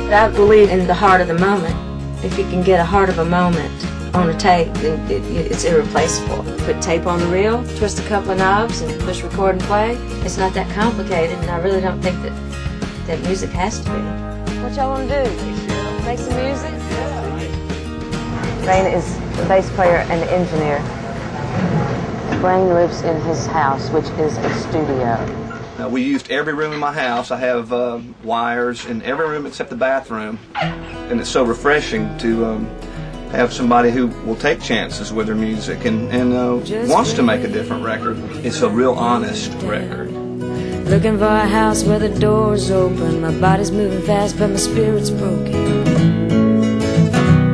But I believe in the heart of the moment. If you can get a heart of a moment on a tape, then it's irreplaceable. Put tape on the reel, twist a couple of knobs, and push record and play. It's not that complicated, and I really don't think that music has to be. What y'all want to do? Make some music? Brain is the bass player and the engineer. Brain lives in his house, which is a studio. We used every room in my house. I have wires in every room except the bathroom. And it's so refreshing to have somebody who will take chances with their music and wants to make a different record. It's a real honest record. Looking for a house where the door's open. My body's moving fast, but my spirit's broken.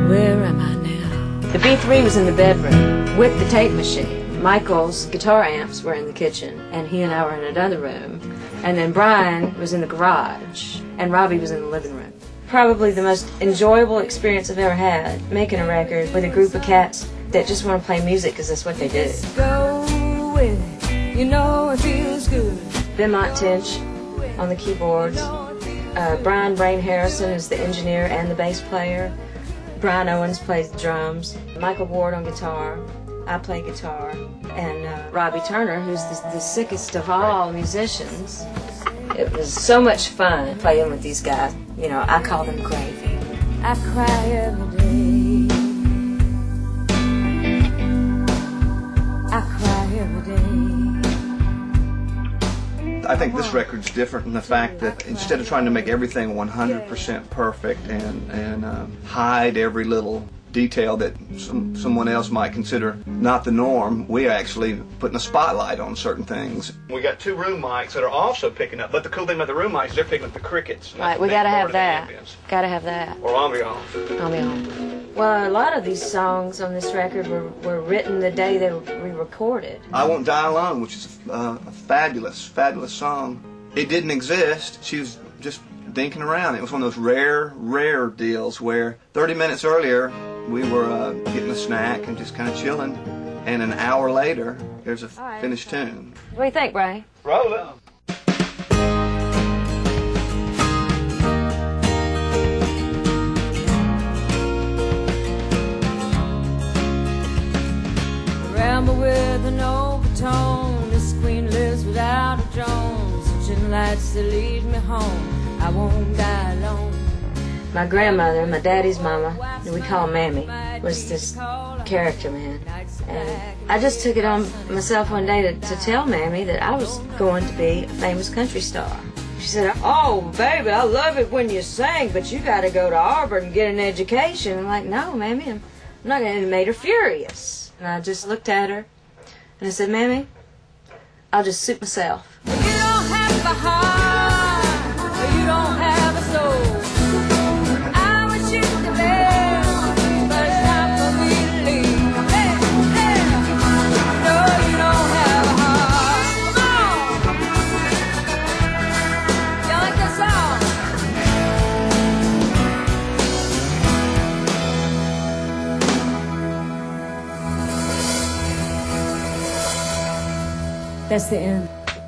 Where am I now? The B3 was in the bedroom with the tape machine. Michael's guitar amps were in the kitchen, and he and I were in another room. And then Brian was in the garage, and Robbie was in the living room. Probably the most enjoyable experience I've ever had, making a record with a group of cats that just want to play music because that's what they do. Go with it, you know it feels good. Ben Tinch on the keyboards. Brian Brain Harrison is the engineer and the bass player. Brian Owens plays the drums. Michael Ward on guitar. I play guitar. And Robbie Turner, who's the sickest of all musicians. It was so much fun playing with these guys. You know, I call them gravy. I cry every day. I cry every day. I think this record's different in the fact that instead of trying to make everything 100% perfect and hide every little detail that someone else might consider not the norm, we are actually putting a spotlight on certain things. We got two room mics that are also picking up, but the cool thing about the room mics, they're picking up the crickets. Right, we gotta have that. Gotta have that. Or ambiance. Ambiance. Well, a lot of these songs on this record were written the day they were re-recorded. I Won't Die Alone, which is a fabulous, fabulous song. It didn't exist. She was just dinking around. It was one of those rare deals where 30 minutes earlier we were getting a snack and just kind of chilling, and an hour later there's a finished tune. What do you think, Brian? Roll it. Ramble with an overtone. This queen lives without a drone. Switching lights that lead me home. I won't die alone. My grandmother, my daddy's mama, we call her Mammy, was this character, man. And I just took it on myself one day to tell Mammy that I was going to be a famous country star. She said, "Oh, baby, I love it when you sing, but you got to go to Auburn and get an education." I'm like, "No, Mammy, I'm not going to." It made her furious. And I just looked at her and I said, "Mammy, I'll just suit myself." You don't have a heart, you don't have a soul. I wish you could live, but it's not for me to leave. Hey, hey. No, you don't have a heart. Come on. You like that song? That's the end.